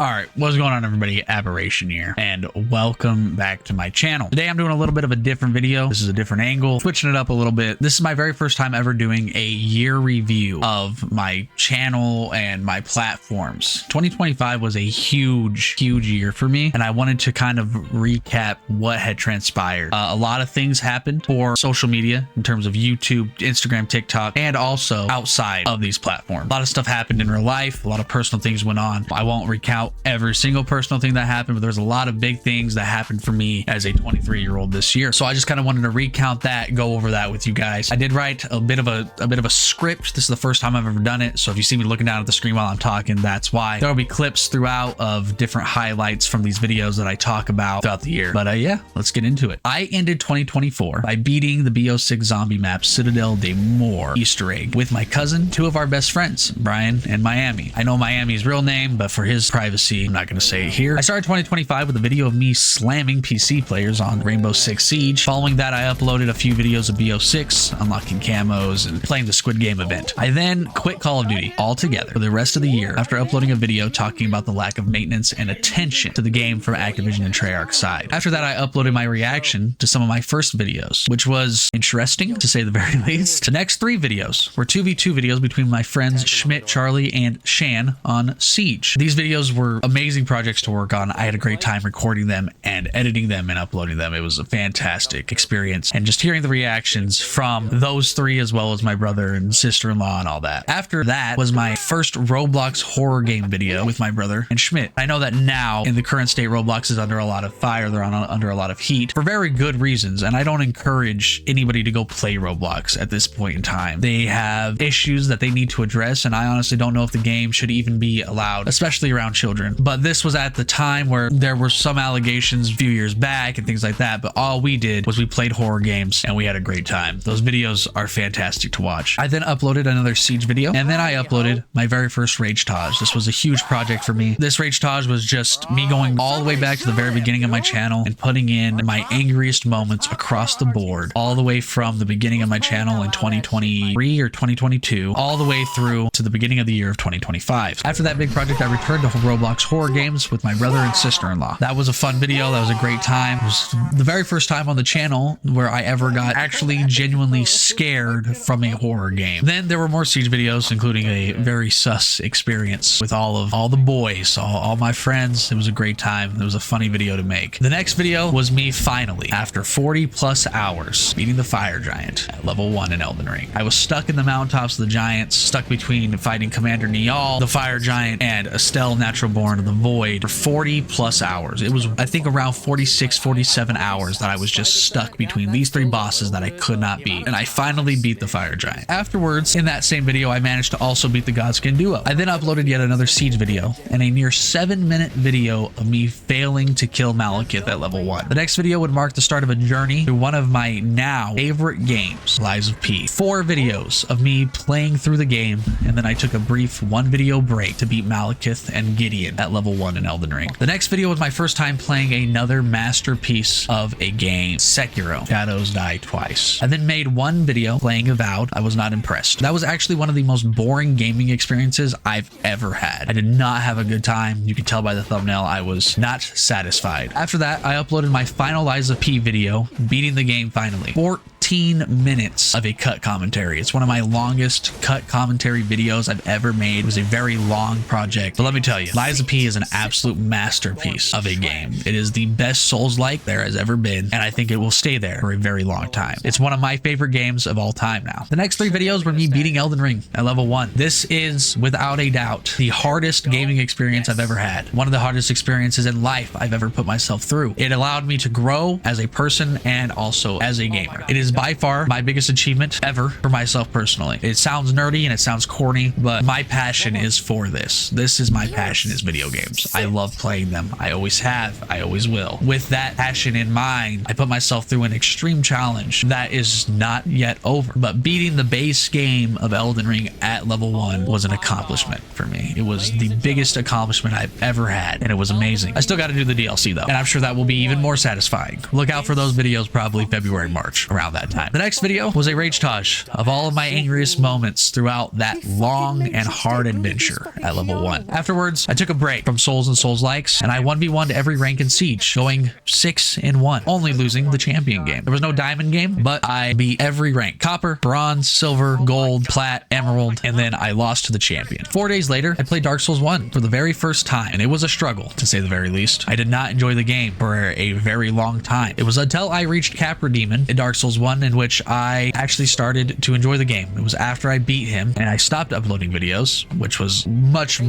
All right, what's going on, everybody? Aberration here, and welcome back to my channel. Today I'm doing a little bit of a different video. This is a different angle, switching it up a little bit. This is my very first time ever doing a year review of my channel and my platforms. 2025 was a huge year for me, and I wanted to kind of recap what had transpired. A lot of things happened for social media in terms of YouTube, Instagram, TikTok, and also outside of these platforms. A lot of stuff happened in real life. A lot of personal things went on. I won't recount every single personal thing that happened, but there's a lot of big things that happened for me as a 23-year-old this year. So I just kind of wanted to recount that, go over that with you guys. I did write a bit of a script. This is the first time I've ever done it. So if you see me looking down at the screen while I'm talking, that's why. There will be clips throughout of different highlights from these videos that I talk about throughout the year. But yeah, let's get into it. I ended 2024 by beating the BO6 zombie map Citadel de Moor Easter egg with my cousin, two of our best friends, Brian and Miami. I know Miami's real name, but for his privacy, I'm not going to say it here. I started 2025 with a video of me slamming PC players on Rainbow Six Siege. Following that, I uploaded a few videos of BO6, unlocking camos, and playing the Squid Game event. I then quit Call of Duty altogether for the rest of the year after uploading a video talking about the lack of maintenance and attention to the game from Activision and Treyarch's side. After that, I uploaded my reaction to some of my first videos, which was interesting to say the very least. The next three videos were 2v2 videos between my friends Schmidt, Charlie, and Shan on Siege. These videos were amazing projects to work on. I had a great time recording them and editing them and uploading them. It was a fantastic experience, and just hearing the reactions from those three as well as my brother and sister-in-law and all that. After that was my first Roblox horror game video with my brother and Schmidt. I know that now in the current state Roblox is under a lot of fire. They're under a lot of heat for very good reasons, and I don't encourage anybody to go play Roblox at this point in time. They have issues that they need to address, and I honestly don't know if the game should even be allowed, especially around children. But this was at the time where there were some allegations a few years back and things like that, but all we did was we played horror games and we had a great time. Those videos are fantastic to watch. I then uploaded another Siege video, and then I uploaded my very first Rage Taj. This was a huge project for me. This Rage Taj was just me going all the way back to the very beginning of my channel and putting in my angriest moments across the board, all the way from the beginning of my channel in 2023 or 2022, all the way through to the beginning of the year of 2025. After that big project, I returned to Roblox horror games with my brother and sister-in-law. That was a fun video. That was a great time. It was the very first time on the channel where I ever got actually genuinely scared from a horror game. Then there were more Siege videos, including a very sus experience with all the boys, all my friends. It was a great time. It was a funny video to make. The next video was me finally, after 40 plus hours, beating the fire giant at level 1 in Elden Ring. I was stuck in the mountaintops of the giants, stuck between fighting Commander Niall, the fire giant, and Estelle, natural born of the void, for 40 plus hours. It was, I think, around 47 hours that I was just stuck between these three bosses that I could not beat, and I finally beat the fire giant. Afterwards, in that same video, I managed to also beat the Godskin duo. I then uploaded yet another Siege video and a near 7-minute video of me failing to kill Malekith at level 1. The next video would mark the start of a journey through one of my now favorite games, Lies of P. 4 videos of me playing through the game, and then I took a brief 1 video break to beat Malekith and Gideon at level 1 in Elden Ring. The next video was my first time playing another masterpiece of a game, Sekiro: Shadows Die Twice. I then made 1 video playing Avowed. I was not impressed. That was actually one of the most boring gaming experiences I've ever had. I did not have a good time. You can tell by the thumbnail I was not satisfied. After that, I uploaded my final Lies of P video, beating the game finally. 14 minutes of a cut commentary. It's one of my longest cut commentary videos I've ever made. It was a very long project, but let me tell you, Lies of P is an absolute masterpiece of a game. It is the best Souls-like there has ever been, and I think it will stay there for a very long time. It's one of my favorite games of all time now. The next 3 videos were me beating Elden Ring at level 1. This is, without a doubt, the hardest gaming experience I've ever had. One of the hardest experiences in life I've ever put myself through. It allowed me to grow as a person and also as a gamer. It is by far my biggest achievement ever for myself personally. It sounds nerdy and it sounds corny, but my passion is for this. This is my passion, is video games. I love playing them. I always have. I always will. With that passion in mind, I put myself through an extreme challenge that is not yet over. But beating the base game of Elden Ring at level 1 was an accomplishment for me. It was the biggest accomplishment I've ever had, and it was amazing. I still got to do the DLC though, and I'm sure that will be even more satisfying. Look out for those videos probably February, March, around that that time. The next video was a ragetage of all of my angriest moments throughout that long and hard adventure at level 1. Afterwards, I took a break from Souls and Souls-likes, and I 1v1'd every rank in Siege, going 6-1, only losing the champion game. There was no diamond game, but I beat every rank: copper, bronze, silver, gold, plat, emerald, and then I lost to the champion. 4 days later, I played Dark Souls 1 for the very first time, and it was a struggle, to say the very least. I did not enjoy the game for a very long time. It was until I reached Capra Demon in Dark Souls 1 in which I actually started to enjoy the game. It was after I beat him and I stopped uploading videos, which was much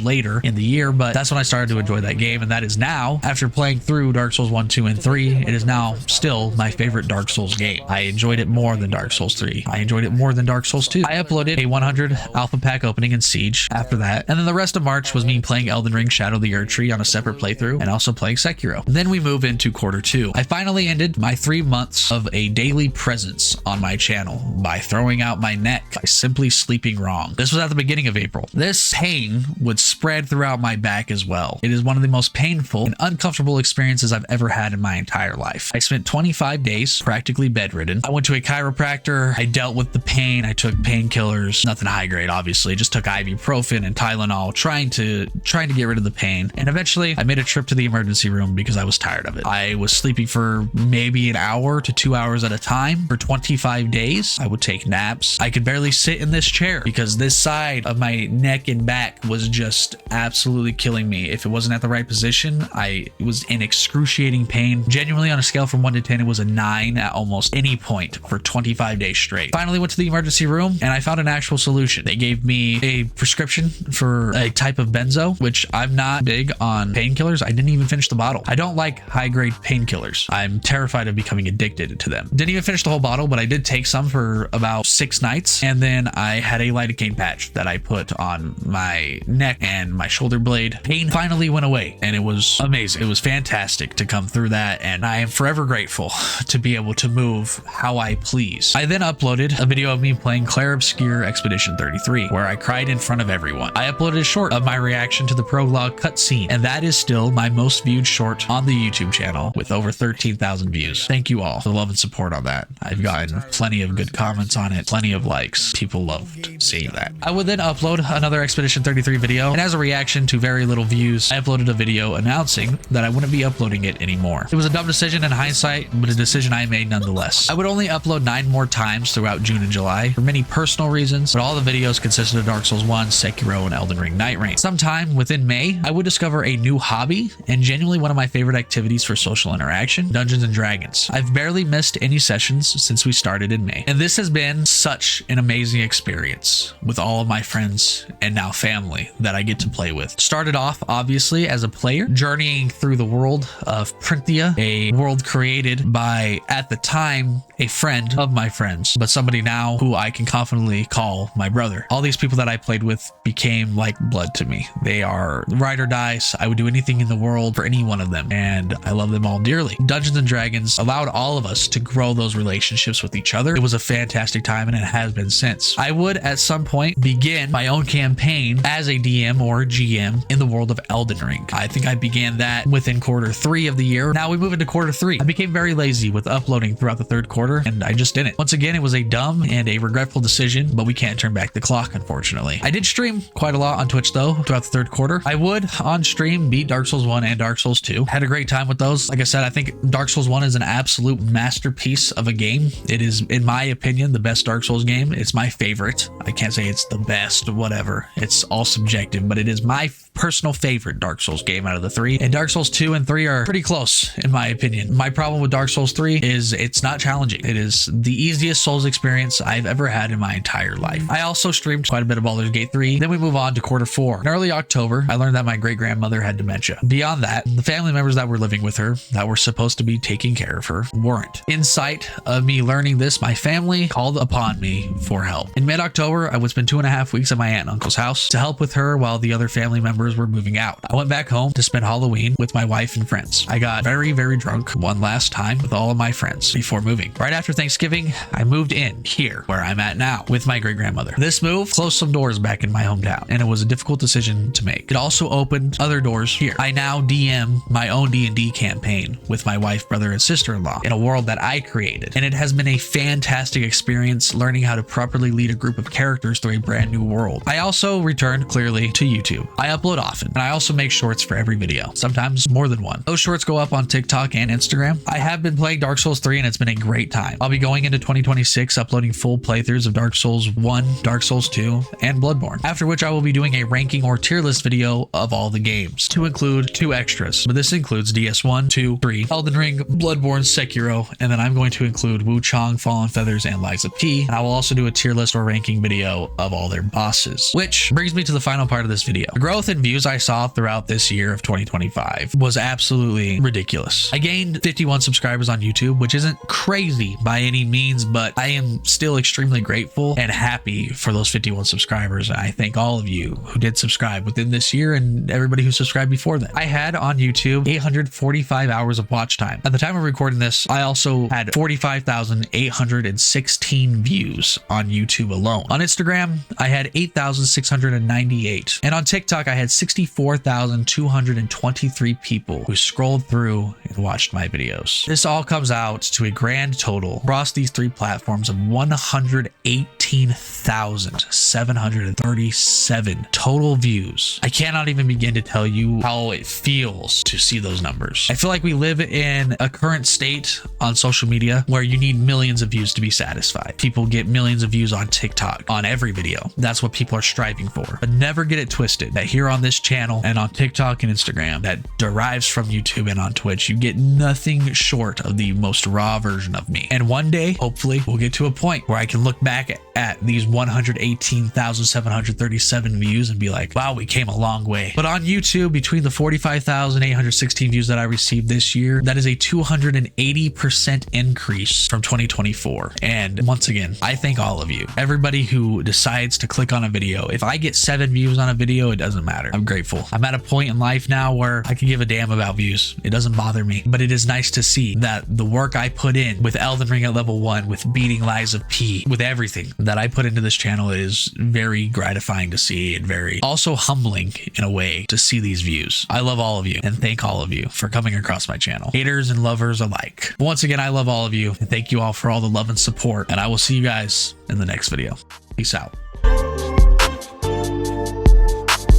later in the year, but that's when I started to enjoy that game, and that is now, after playing through Dark Souls 1, 2, and 3, it is now still my favorite Dark Souls game. I enjoyed it more than Dark Souls 3. I enjoyed it more than Dark Souls 2. I uploaded a 100 alpha pack opening in Siege after that, and then the rest of March was me playing Elden Ring Shadow of the Erdtree on a separate playthrough and also playing Sekiro. Then we move into quarter 2. I finally ended my 3 months of a daily presence on my channel by throwing out my neck by simply sleeping wrong. This was at the beginning of April. This pain would spread throughout my back as well. It is one of the most painful and uncomfortable experiences I've ever had in my entire life. I spent 25 days practically bedridden. I went to a chiropractor. I dealt with the pain. I took painkillers, nothing high grade, obviously. Just took ibuprofen and Tylenol, trying to get rid of the pain. And eventually I made a trip to the emergency room because I was tired of it. I was sleeping for maybe an hour to 2 hours at a time for 25 days. I would take naps. I could barely sit in this chair because this side of my neck and back was just absolutely killing me. If it wasn't at the right position, I was in excruciating pain. Genuinely, on a scale from 1 to 10, it was a 9 at almost any point for 25 days straight. Finally went to the emergency room and I found an actual solution. They gave me a prescription for a type of benzo, which I'm not big on painkillers. I didn't even finish the bottle. I don't like high-grade painkillers. I'm terrified of becoming addicted to them. Didn't even finish the whole bottle, but I did take some for about 6 nights, and then I had a lidocaine patch that I put on my neck and my shoulder blade. Pain finally went away, and it was amazing. It was fantastic to come through that, and I am forever grateful to be able to move how I please. I then uploaded a video of me playing Clair Obscur Expedition 33, where I cried in front of everyone. I uploaded a short of my reaction to the prologue cutscene, and that is still my most viewed short on the YouTube channel with over 13,000 views. Thank you all for the love and support on that. I've gotten plenty of good comments on it, plenty of likes. People loved seeing that. I would then upload another Expedition 33 video, and as a reaction to very little views, I uploaded a video announcing that I wouldn't be uploading it anymore. It was a dumb decision in hindsight, but a decision I made nonetheless. I would only upload 9 more times throughout June and July for many personal reasons, but all the videos consisted of Dark Souls 1, Sekiro, and Elden Ring Night Reign. Sometime within May, I would discover a new hobby and genuinely one of my favorite activities for social interaction: Dungeons and Dragons. I've barely missed any sessions since we started in May, and this has been such an amazing experience with all of my friends and now family that I get to play with. Started off obviously as a player, journeying through the world of Printhia, a world created by, at the time, a friend of my friends, but somebody now who I can confidently call my brother. All these people that I played with became like blood to me. They are ride or dies. I would do anything in the world for any one of them, and I love them all dearly. Dungeons and Dragons allowed all of us to grow those relationships with each other. It was a fantastic time, and it has been since. I would at some point begin my own campaign as a DM or GM in the world of Elden Ring. I think I began that within quarter 3 of the year. Now we move into quarter 3. I became very lazy with uploading throughout the 3rd quarter, and I just didn't. Once again, it was a dumb and a regretful decision, but we can't turn back the clock, unfortunately. I did stream quite a lot on Twitch though throughout the 3rd quarter. I would on stream beat Dark Souls 1 and Dark Souls 2. Had a great time with those. Like I said, I think Dark Souls 1 is an absolute masterpiece of a game. It is, in my opinion, the best Dark Souls game. It's my favorite. I can't say it's the best, whatever. It's all subjective, but it is my personal favorite Dark Souls game out of the 3. And Dark Souls 2 and 3 are pretty close, in my opinion. My problem with Dark Souls 3 is it's not challenging. It is the easiest Souls experience I've ever had in my entire life. I also streamed quite a bit of Baldur's Gate 3. Then we move on to quarter 4. In early October, I learned that my great-grandmother had dementia. Beyond that, the family members that were living with her, that were supposed to be taking care of her, weren't. In sight of me learning this, my family called upon me for help. In mid-October, I would spend 2.5 weeks at my aunt and uncle's house to help with her while the other family members were moving out. I went back home to spend Halloween with my wife and friends. I got very, very drunk one last time with all of my friends before moving. Right after Thanksgiving, I moved in here where I'm at now with my great-grandmother. This move closed some doors back in my hometown, and it was a difficult decision to make. It also opened other doors here. I now DM my own D&D campaign with my wife, brother, and sister-in-law in a world that I created. created, and it has been a fantastic experience learning how to properly lead a group of characters through a brand new world. I also returned clearly to YouTube. I upload often, and I also make shorts for every video, sometimes more than one. Those shorts go up on TikTok and Instagram. I have been playing Dark Souls 3 and it's been a great time. I'll be going into 2026 uploading full playthroughs of Dark Souls 1, Dark Souls 2, and Bloodborne, after which I will be doing a ranking or tier list video of all the games to include 2 extras, but this includes DS1, 2, 3, Elden Ring, Bloodborne, Sekiro, and then I'm going to include Wu Chang, Fallen Feathers, and Liza P, and I will also do a tier list or ranking video of all their bosses, which brings me to the final part of this video. The growth in views I saw throughout this year of 2025 was absolutely ridiculous. I gained 51 subscribers on YouTube, which isn't crazy by any means, but I am still extremely grateful and happy for those 51 subscribers. I thank all of you who did subscribe within this year and everybody who subscribed before that. I had on YouTube 845 hours of watch time. At the time of recording this, I also had 45,816 views on YouTube alone. On Instagram, I had 8,698. And on TikTok, I had 64,223 people who scrolled through and watched my videos. This all comes out to a grand total across these 3 platforms of 118,737 total views. I cannot even begin to tell you how it feels to see those numbers. I feel like we live in a current state on social media where you need millions of views to be satisfied. People get millions of views on TikTok on every video. That's what people are striving for. But never get it twisted that here on this channel and on TikTok and Instagram that derives from YouTube and on Twitch, you get nothing short of the most raw version of me. And one day, hopefully, we'll get to a point where I can look back at these 118,737 views and be like, wow, we came a long way. But on YouTube, between the 45,816 views that I received this year, that is a 280% increase from 2024. And once again, I thank all of you. Everybody who decides to click on a video. If I get 7 views on a video, it doesn't matter. I'm grateful. I'm at a point in life now where I can give a damn about views. It doesn't bother me, but it is nice to see that the work I put in with Elden Ring at level 1, with beating Liza P, with everything that I put into this channel is very gratifying to see and very also humbling in a way to see these views. I love all of you and thank all of you for coming across my channel. Haters and lovers alike. But once again, I love all of you and thank you all for all the love and support, and I will see you guys in the next video. Peace out.